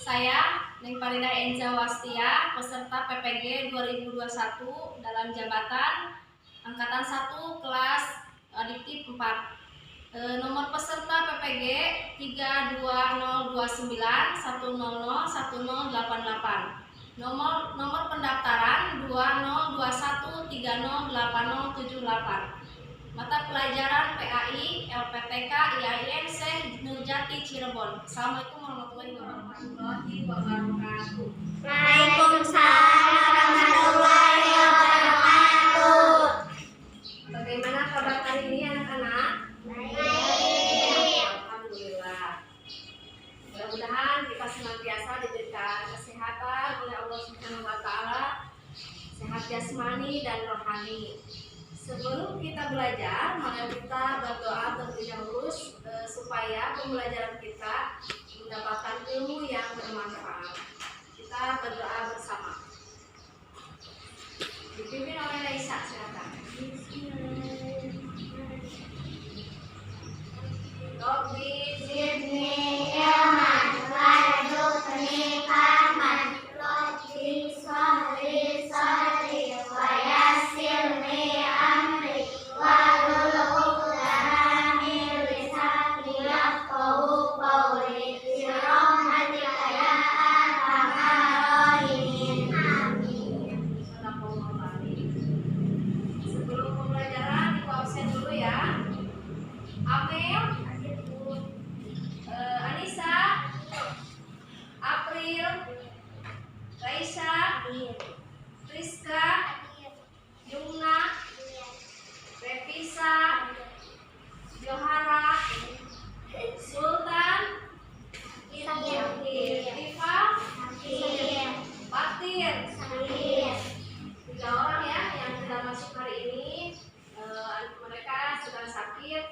saya, Neng Farida Enza Wastia, peserta PPG 2021 dalam jabatan Angkatan 1 kelas adiktif 4. Nomor peserta PPG 3202910010088. Nomor pendaftaran 2021308078. Mata pelajaran PAI, LPTK, IAIN, Syekh Nurjati Cirebon. Assalamualaikum warahmatullahi wabarakatuh. Waalaikumsalam warahmatullahi wabarakatuh. Bagaimana kabar hari ini anak-anak? Baik. Alhamdulillah. Mudah-mudahan kita senantiasa diberikan kesehatan oleh Allah Subhanahu wa taala, sehat jasmani dan rohani. Sebelum kita belajar, mari kita berdoa terlebih dahulu supaya pembelajaran kita mendapatkan ilmu yang bermanfaat. Kita berdoa bersama. Dipimpin oleh Raisa, silakan. Rabbi zidni ilman warzuqni fahman. Rabbi shrah sadri wa yassirli amri wahlul 'uqdatam min lisani yafqahu qawli birahmatika ya arhamar rahimin. Amin. Sebelum pembelajaran, Ibu absen dulu ya. Amel, Anissa, April, Raisa, Rizka, Yumna, Revisa, Johara, Sultan, Iva, Fatir. 3 orang ya yang tidak masuk hari ini. Mereka sedang sakit.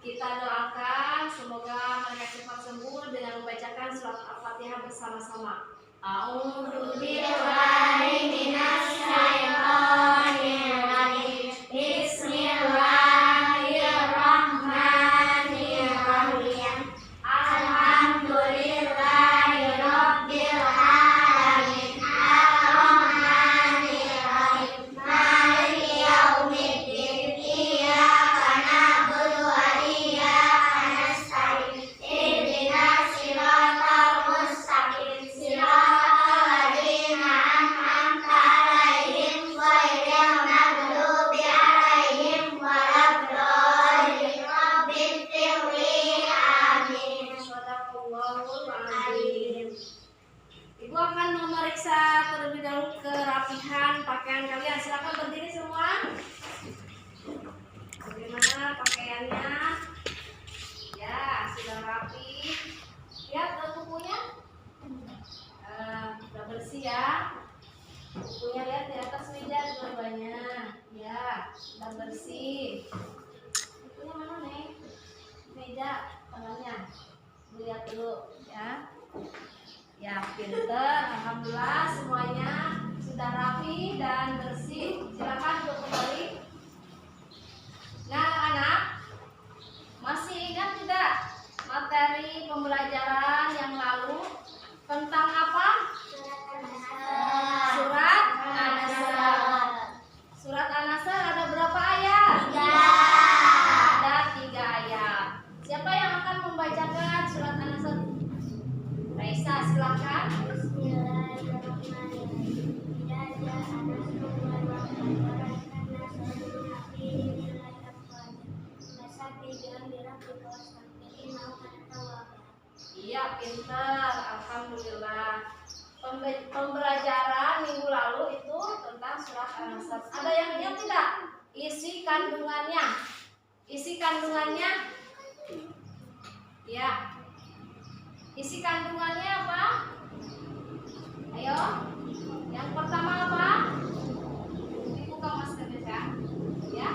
Kita doakan semoga mereka cepat sembuh dengan membacakan surat Al-Fatihah bersama-sama. A'udzu billahi minasy syaithanir rajim. Bismillahirrahmanirrahim. Alhamdulillahi rabbil alamin. Ar-rahmanir rahim. Maliki yaumiddin. Iyyaka na'budu wa iyyaka nasta'in. Ihdinas siratal mustaqim. Siratal ladzina an'amta 'alaihim ghairil maghdubi 'alaihim waladdallin. Rabbighfirli. Amin. Shadaqallahul adzim. Ibu akan memeriksa terlebih dahulu kerapihan pakaian kalian. Silakan berdiri semua. Bagaimana pakaiannya? Ya, sudah rapi. Lihat bukunya. Sudah bersih ya. Bukunya lihat di atas meja dua-duanya. Ya, sudah bersih. Bukunya mana nih? Meja tangannya. Lihat dulu ya. Ya, pinter. Alhamdulillah semuanya sudah rapi dan bersih. Silakan untuk kembali. Nah, anak-anak, masih ingat tidak materi pembelajaran yang lalu tentang apa? Surat An-Nasr. Surat An-Nasr ada berapa ayat? 3. Ada 3 ayat. Siapa yang akan membacakan surat An-Nasr? Raisa, silakan. Iya, pinter. Alhamdulillah. Pembelajaran minggu lalu itu tentang surat An-Nasr. Ada yang ingat tidak? Isi kandungannya. Isi kandungannya. Ya. Isi kandungannya apa? Ayo. Yang pertama apa? Dibuka maskernya ya.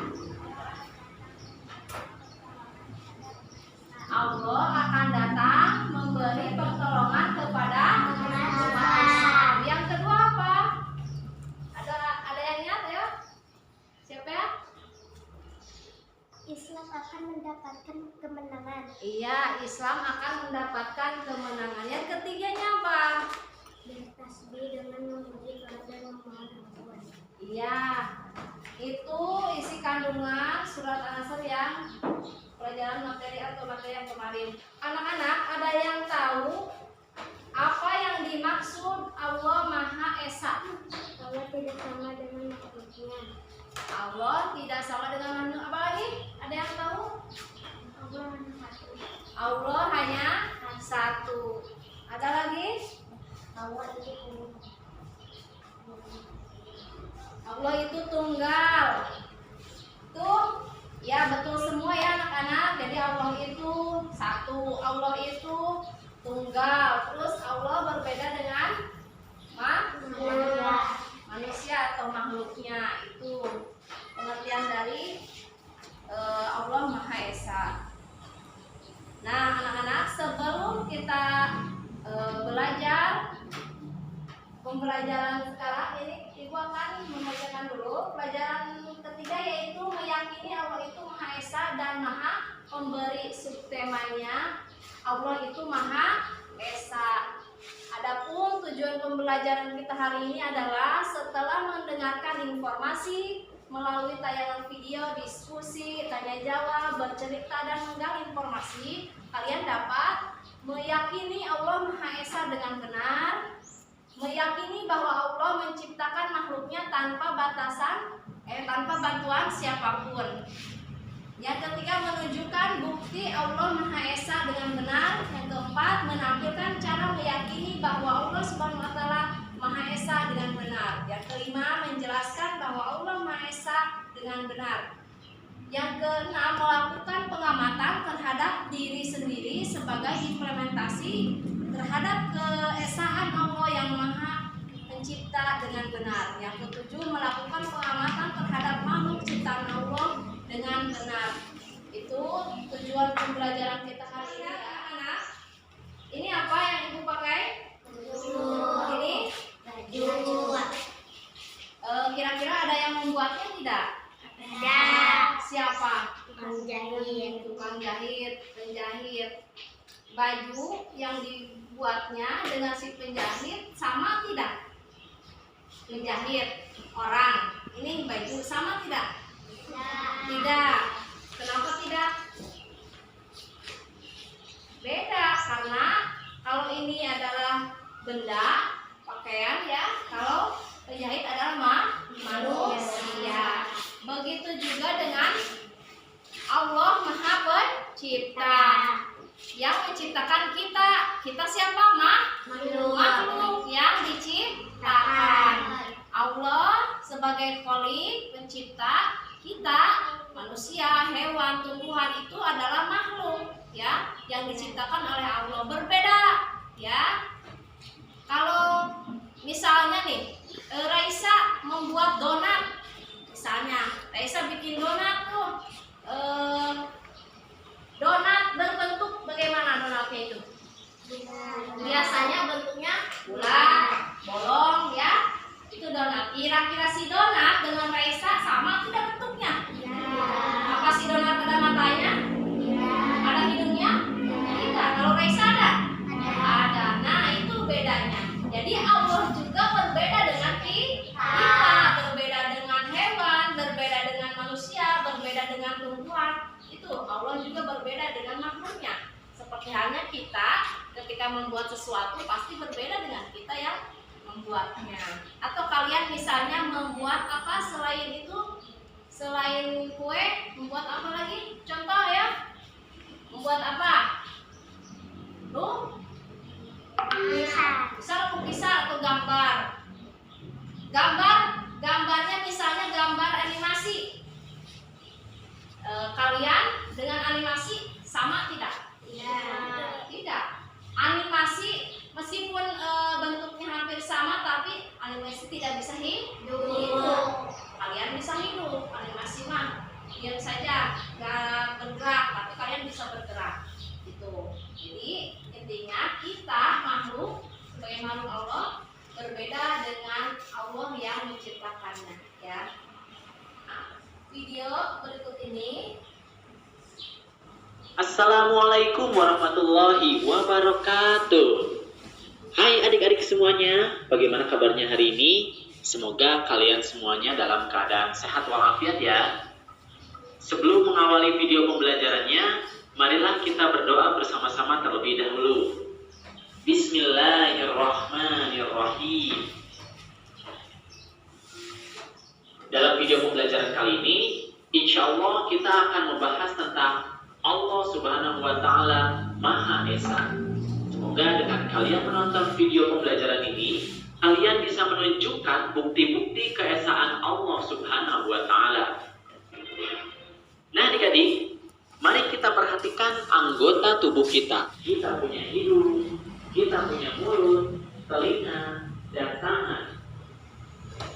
Allah akan datang memberi pertolongan kepada umat. Yang kedua apa? Ada yang ingat ya? Siapa ya? Islam akan mendapatkan kemenangan. Iya, Islam akan mendapatkan kemenangan. Yang ketiganya apa? sambungan surat An-Nasr yang pelajaran materi atau materi yang kemarin. Anak-anak, ada yang tahu apa yang dimaksud Allah Maha Esa? Allah tidak sama dengan makhluknya. Allah tidak sama dengan makhluk. Apa lagi? Ada yang tahu? Allah hanya satu. Allah hanya satu. Ada lagi? Allah itu Allah itu tunggal. Tuh, ya betul semua ya anak-anak. Jadi Allah itu satu, Allah itu tunggal. Terus Allah berbeda dengan manusia atau makhluknya. Itu pengertian dari Allah Maha Esa. Nah, anak-anak, sebelum kita belajar pembelajaran sekarang ini, Ibu akan membacakan dulu pelajaran ketiga, yaitu meyakini Allah itu Maha Esa dan Maha Pemberi. Subtemanya Allah itu Maha Esa. Adapun tujuan pembelajaran kita hari ini adalah setelah mendengarkan informasi melalui tayangan video, diskusi, tanya jawab, bercerita dan menggali informasi, kalian dapat meyakini Allah Maha Esa dengan benar, meyakini bahwa Allah menciptakan makhluknya tanpa tanpa bantuan siapapun. Yang ketiga, menunjukkan bukti Allah Maha Esa dengan benar. Yang keempat, menampilkan cara meyakini bahwa Allah Subhanahu wa Ta'ala Maha Esa dengan benar. Yang kelima, menjelaskan bahwa Allah Maha Esa dengan benar. Yang keenam, melakukan pengamatan terhadap diri sendiri sebagai implementasi terhadap keesaan Allah yang Maha Pencipta dengan benar. Yang ketujuh, melakukan pengamatan terhadap makhluk ciptaan Allah dengan benar. Itu tujuan pembelajaran kita hari ini, anak. Ini apa yang Ibu pakai? Ini baju. Kira-kira ada yang membuatnya tidak? Ada. Siapa? Tukang jahit. Tukang jahit, penjahit. Baju yang dibuatnya dengan si penjahit sama tidak? Penjahit orang. Ini baju sama tidak? Tidak. Kenapa tidak? Beda, karena kalau ini adalah benda, pakaian ya. Kalau penjahit adalah manusia. Begitu juga dengan Allah Maha Pencipta yang menciptakan kita. Kita siapa? Makhluk yang diciptakan. Allah sebagai Khalik, pencipta kita, manusia, hewan, tumbuhan itu adalah makhluk ya yang diciptakan oleh Allah. Berbeda ya. Kalau misalnya nih Raisa membuat donat, misalnya Raisa bikin donat tuh, donat berbentuk bagaimana donatnya itu? Biasanya bentuknya bulat, bolong ya. Itu donat. Kira-kira si donat dengan Raisa sama tidak bentuknya? Apa si donat ada matanya? Ada hidungnya? Tidak. Kalau Raisa ada? Ada. Nah, itu bedanya. Jadi Allah juga berbeda dengan kita, berbeda dengan hewan, berbeda dengan manusia, berbeda dengan tumbuhan. Itu Allah juga berbeda dengan makhluknya. Seperti halnya kita ketika membuat sesuatu pasti berbeda dengan kita yang membuatnya. Atau kalian misalnya membuat apa selain itu? Selain kue, membuat apa lagi? Contoh ya. Membuat apa? Misal lukisan atau gambar. Gambarnya misalnya gambar animasi. Kalian dengan animasi sama tidak? Tidak. Animasi meskipun bentuknya hampir sama, tapi animasi tidak bisa hidup. Kalian bisa hidup. Animasi mah diam saja, nggak bergerak, tapi kalian bisa bergerak. Gitu. Jadi intinya kita makhluk sebagai makhluk Allah berbeda dengan Allah yang menciptakannya. Ya. Nah, video berikut ini. Assalamualaikum warahmatullahi wabarakatuh. Hai adik-adik semuanya, bagaimana kabarnya hari ini? Semoga kalian semuanya dalam keadaan sehat walafiat ya. Sebelum mengawali video pembelajarannya, marilah kita berdoa bersama-sama terlebih dahulu. Bismillahirrahmanirrahim. Dalam video pembelajaran kali ini, insya Allah kita akan membahas tentang Allah Subhanahu wa Ta'ala Maha Esa. Semoga dengan kalian menonton video pembelajaran ini, kalian bisa menunjukkan bukti-bukti keesaan Allah Subhanahu wa Ta'ala. Nah, adik-adik, mari kita perhatikan anggota tubuh kita. Kita punya hidung, kita punya mulut, telinga, dan tangan.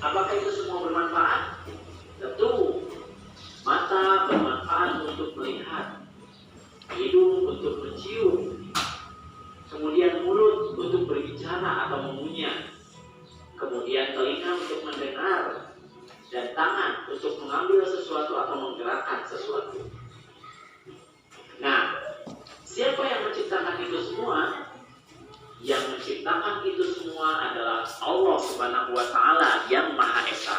Apakah itu semua bermanfaat? Tentu. Mata bermanfaat untuk melihat, hidung untuk mencium, kemudian mulut untuk berbicara atau mengunyah, kemudian telinga untuk mendengar, dan tangan untuk mengambil sesuatu atau menggerakkan sesuatu. Nah, siapa yang menciptakan itu semua? Yang menciptakan itu semua adalah Allah Subhanahu wa Ta'ala yang Maha Esa.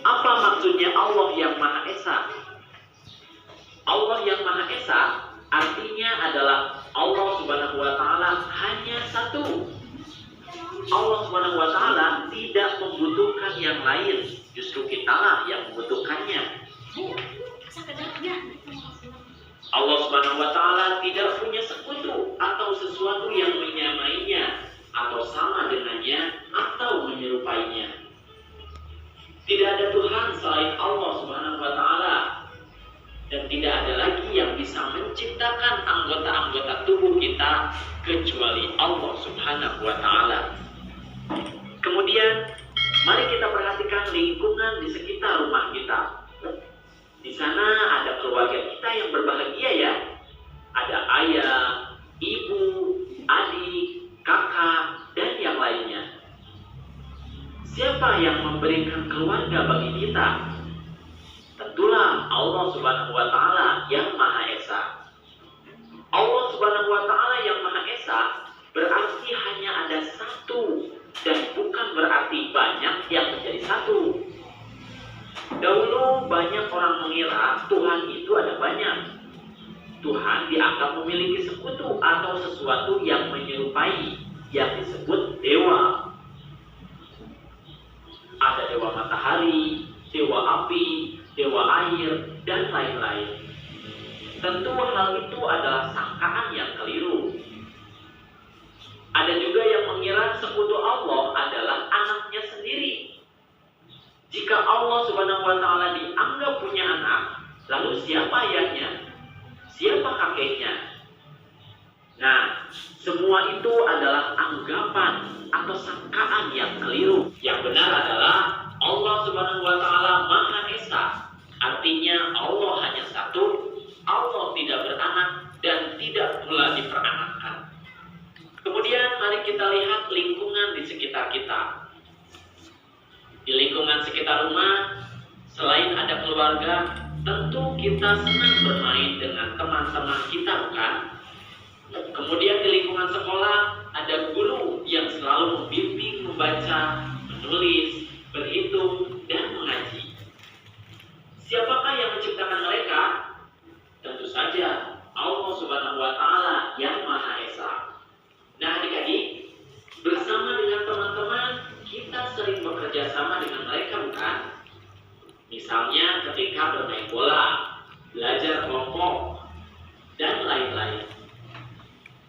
Apa maksudnya Allah yang Maha Esa? Allah yang Maha Esa artinya adalah Allah Subhanahu wa Ta'ala hanya satu. Allah Subhanahu wa Ta'ala tidak membutuhkan yang lain, justru kitalah yang membutuhkannya. Allah Subhanahu wa Ta'ala tidak punya sekutu atau sesuatu yang menyamainya atau sama dengannya atau menyerupainya. Tidak ada Tuhan selain Allah Subhanahu wa Ta'ala, dan tidak ada lagi yang bisa menciptakan anggota-anggota tubuh kita kecuali Allah Subhanahu wa Ta'ala. Kemudian, mari kita perhatikan lingkungan di sekitar rumah kita. Di sana ada keluarga kita yang berbahagia ya. Ada ayah, ibu, adik, kakak, dan yang lainnya. Siapa yang memberikan keluarga bagi kita? Tentulah Allah Subhanahu wa Ta'ala yang Maha Esa. Allah Subhanahu wa Ta'ala yang Maha Esa berarti hanya ada satu, dan bukan berarti banyak yang menjadi satu. Dahulu banyak orang mengira Tuhan itu ada banyak. Tuhan dianggap memiliki sekutu atau sesuatu yang menyerupai, yang disebut dewa. Ada dewa matahari, dewa api, dewa air, dan lain-lain. Tentu hal itu adalah sangkaan yang keliru. Ada juga yang mengira sekutu Allah adalah anaknya sendiri. Jika Allah Subhanahu wa Ta'ala dianggap punya anak, lalu siapa ayahnya? Siapa kakeknya? Nah, semua itu adalah anggapan atau sangkaan yang keliru. Yang benar adalah Allah Subhanahu wa Ta'ala Maha Esa. Artinya Allah hanya satu, Allah tidak beranak dan tidak pula diperanakkan. Kemudian mari kita lihat lingkungan di sekitar kita. Di lingkungan sekitar rumah, selain ada keluarga, tentu kita senang bermain dengan teman-teman kita, bukan? Kemudian di lingkungan sekolah, ada guru yang selalu membimbing membaca, menulis, berhitung, dan mengaji. Siapakah yang menciptakan mereka? Tentu saja Allah Subhanahu wa Ta'ala yang Maha Esa. Nah, adik-adik, bersama dengan teman-teman, kita sering bekerja sama dengan mereka, bukan? Misalnya ketika bermain bola, belajar kelompok, dan lain-lain.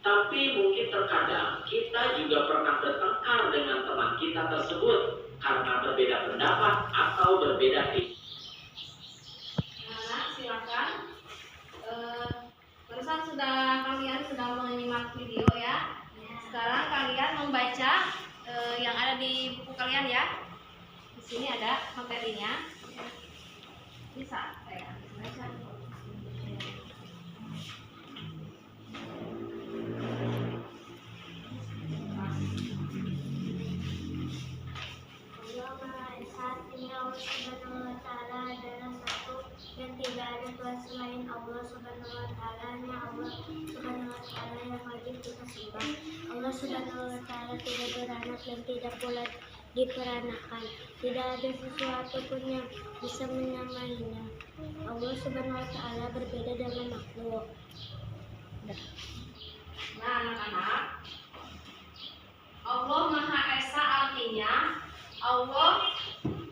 Tapi mungkin terkadang kita juga pernah bertengkar dengan teman kita tersebut karena berbeda pendapat atau berbeda prinsip. Anak, silakan. Barusan kalian sudah menyimak video ya. Sekarang kalian membaca yang ada di buku kalian ya. Di sini ada materinya. Bisa saya baca. Dan tidak ada Tuhan selain Allah Subhanahu wa Ta'ala. Hanya Allah Subhanahu wa Ta'ala yang wajib kita sembah. Allah Subhanahu wa Ta'ala tidak beranak dan tidak pula diperanakan. Tidak ada sesuatu pun yang bisa menyamainya. Allah Subhanahu wa Ta'ala berbeda dengan makhluk. Nah, anak-anak, Allah Maha Esa artinya Allah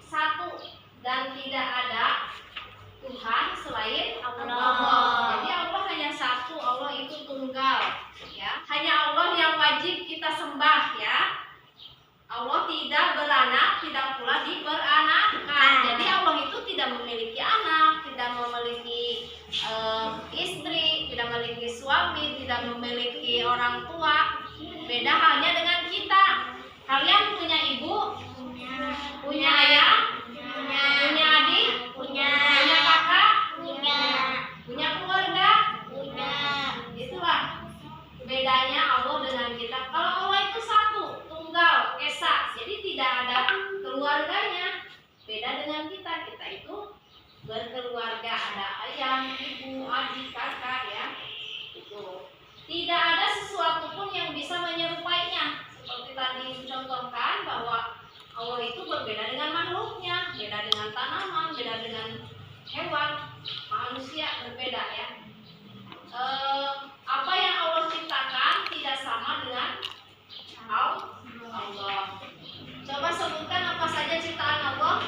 satu dan tidak ada Tuhan selain Allah. Jadi Allah hanya satu, Allah itu tunggal, ya. Hanya Allah yang wajib kita sembah, ya. Allah tidak beranak, tidak pula diperanakan. Jadi Allah itu tidak memiliki anak, tidak memiliki istri, tidak memiliki suami, tidak memiliki orang tua. Beda halnya dengan kita. Kalian punya ibu? Punya ayah? Punya adik? Punya kakak? Punya keluarga? Itulah bedanya Allah dengan kita. Kalau Allah itu satu, tunggal, esa, jadi tidak ada keluarganya. Beda dengan kita, kita itu berkeluarga, ada ayah, ibu, adik, kakak, ya. Itu tidak ada sesuatu pun yang bisa menyerupainya. Seperti tadi dicontohkan bahwa Allah itu berbeda dengan makhluknya, beda dengan tanaman, beda dengan hewan, manusia berbeda, ya. Apa yang Allah ciptakan tidak sama dengan Allah. Coba sebutkan apa saja ciptaan Allah.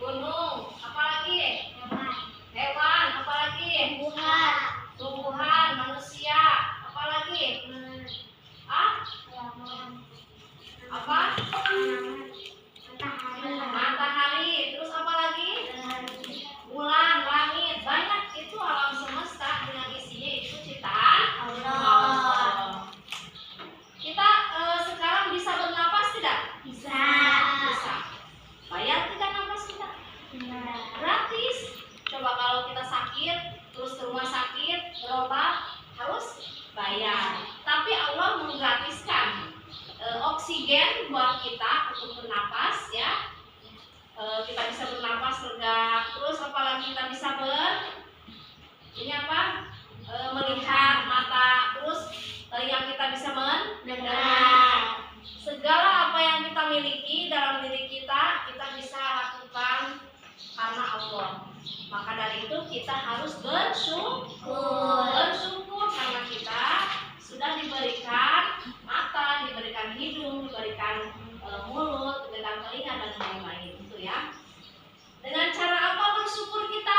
Gunung, apalagi? Hewan, apalagi? Tumbuhan, manusia, apalagi? Apa? Matahari, terus apa lagi? Bulan, langit, banyak itu alam semesta dengan isinya itu ciptaan Allah. Kita sekarang bisa bernapas tidak? Bisa. Bayar tidak napas kita? Gratis. Coba kalau kita sakit, terus ke rumah sakit, berobat, harus bayar. Tapi Allah menggratiskan oksigen buat kita untuk bernapas, ya. Kita bisa bernapas lega. Terus apalagi kita bisa melihat mata. Terus telinga kita bisa mendengar. Segala apa yang kita miliki dalam diri kita bisa lakukan karena Allah. Maka dari itu kita harus bersyukur karena kita sudah diberikan mata, diberikan hidung, diberikan mulut, diberikan telinga dan lain-lain, itu, ya. Dengan cara apa bersyukur kita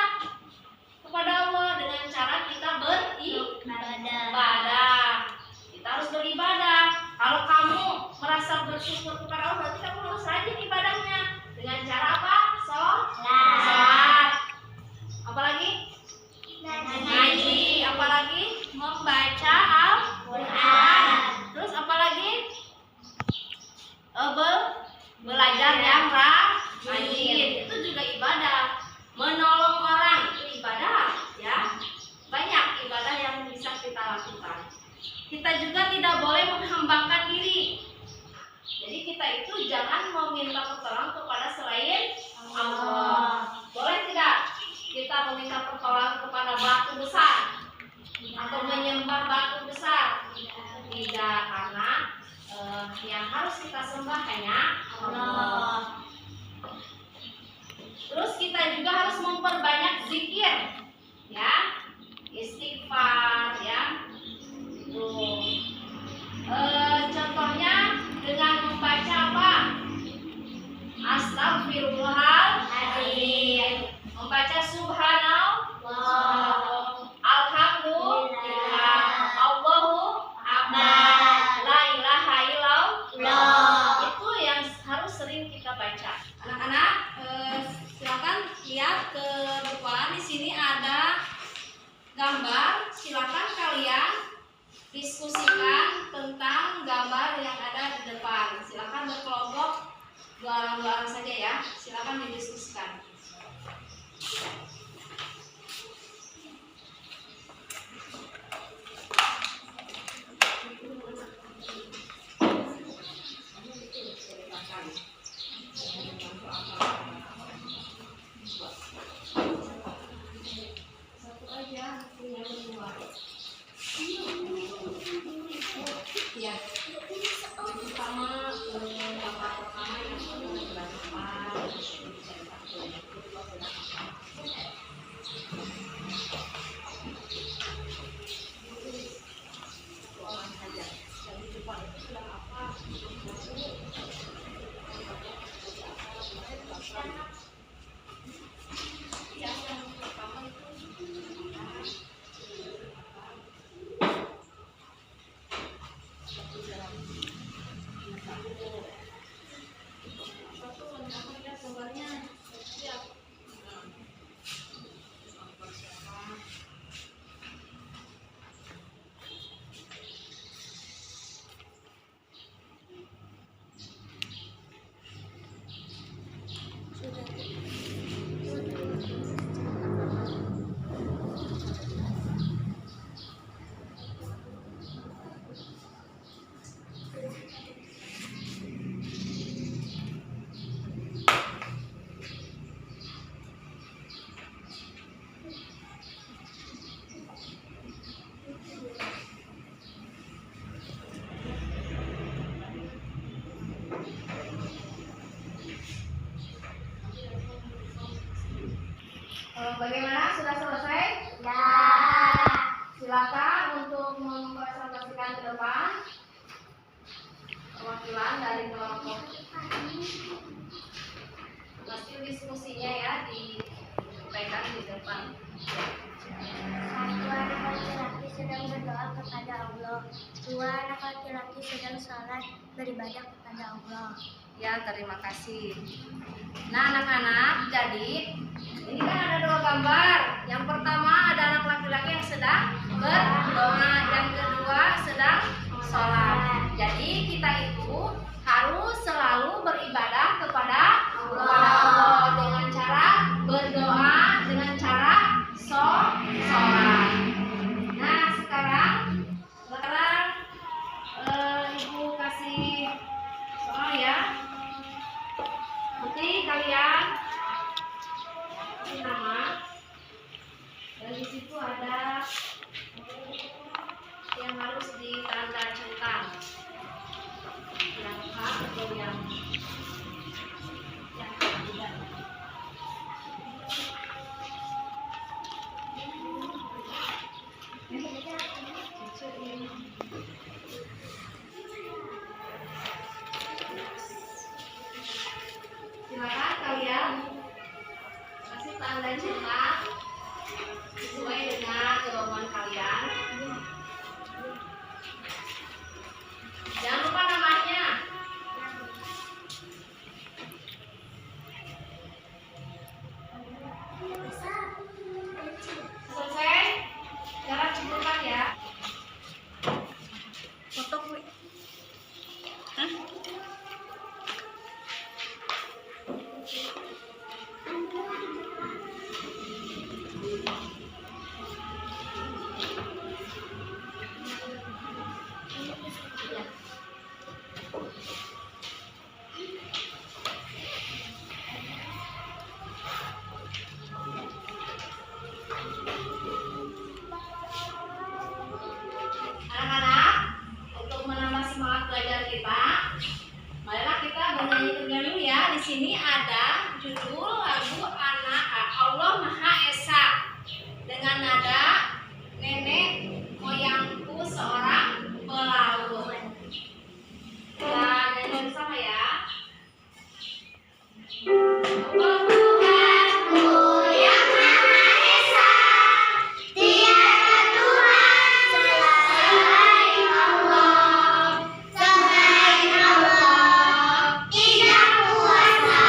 kepada Allah? Dengan cara kita beribadah. Kita harus beribadah. Kalau kamu merasa bersyukur kepada Allah, berarti kamu harus rajin ibadahnya. Dengan cara apa? Sholat. Apalagi? Ngaji. Apalagi? Membaca Al-Quran. Terus apalagi? Belajar yang rajin. Itu juga ibadah. Menolong orang itu ibadah, ya. Banyak ibadah yang bisa kita lakukan. Kita juga tidak boleh menghambakan diri. Jadi kita itu jangan meminta pertolongan kepada selain Allah. Boleh tidak kita meminta pertolongan kepada batu besar atau menyembah batu besar? Tidak, karena yang harus kita sembah hanya Allah. Terus kita juga harus memperbanyak zikir, ya, istighfar, ya. Contohnya dengan membaca apa? Astagfirullahaladzim, membaca subhanallah, alhamdulillah, Allahu akbar, la ilaha illallah. Itu yang harus sering kita baca. Anak-anak, silakan lihat ke depan. Di sini ada gambar. Silakan kalian diskusikan tentang gambar yang ada di depan. Silakan berkelompok, dua orang saja, ya. Silakan didiskusikan. Satu aja punya berdua. Ya. Pertama Bagaimana? Sudah selesai? Ya. Silakan untuk mempresentasikan ke depan perwakilan dari kelompok. Hasil diskusinya ya disampaikan di depan. Satu anak laki-laki sedang berdoa kepada Allah. Dua anak laki-laki sedang sholat beribadah kepada Allah. Ya, terima kasih. Nah, anak-anak, jadi ini kan ada dua gambar. Yang pertama ada anak laki-laki yang sedang berdoa, yang kedua sedang sholat. Jadi kita itu harus selalu beribadah kepada Allah dengan cara berdoa, dengan cara sholat. Nah, sekarang Ibu kasih soal ya. Nanti kalian kasih nama. Dan di situ ada yang harus ditanda centang. Yang A atau yang tidak. Silakan kalian kasih tanda centang sesuai dengan jawaban kalian. Jangan lupa namanya. Selesai? Sekarang kumpulkan ya. Foto gue. Anak-anak, untuk menambah semangat belajar kita, marilah kita bernyanyi tergantung ya. Di sini ada judul lagu Anak Allah Maha Esa dengan nada nenek moyangku seorang pelaut. Kita nyanyi bersama ya. Allah Tuhanku yang Maha Esa, tiada Tuhan selain Allah, tidak kuasa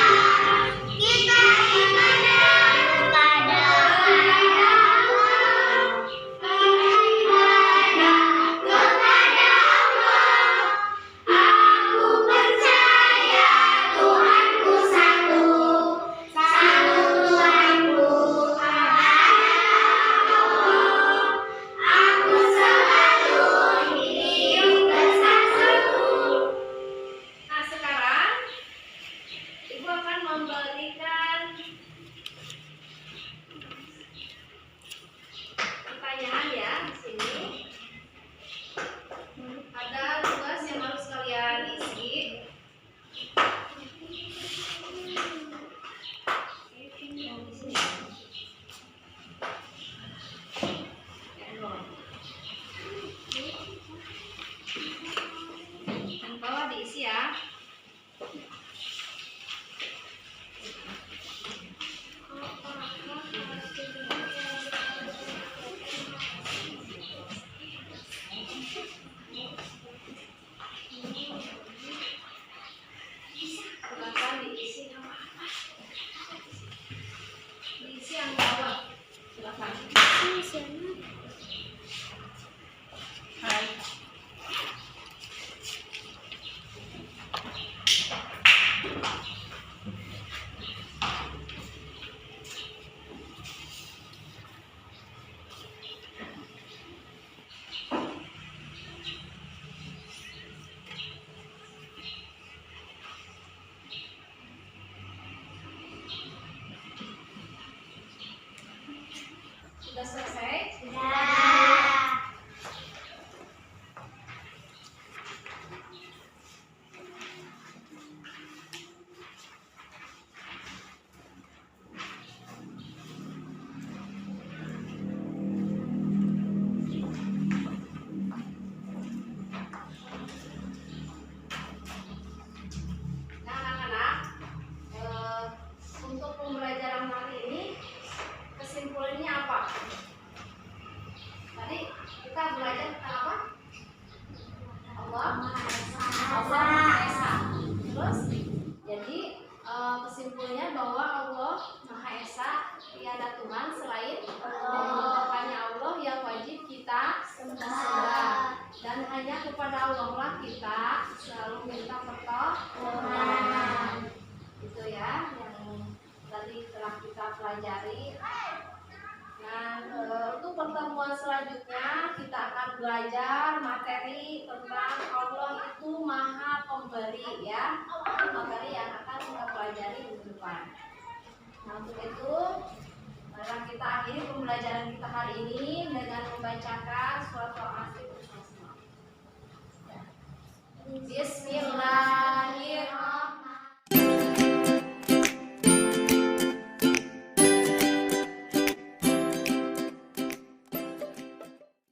kepada Allah lah kita selalu minta pertolongan. Itu ya yang tadi telah kita pelajari. Nah, untuk pertemuan selanjutnya kita akan belajar materi tentang Allah itu Maha Pemberi ya. Itu materi yang akan kita pelajari minggu depan. Nah, untuk itu mari kita akhiri pembelajaran kita hari ini dengan membacakan surat Al-Asr bersama. Bismillah.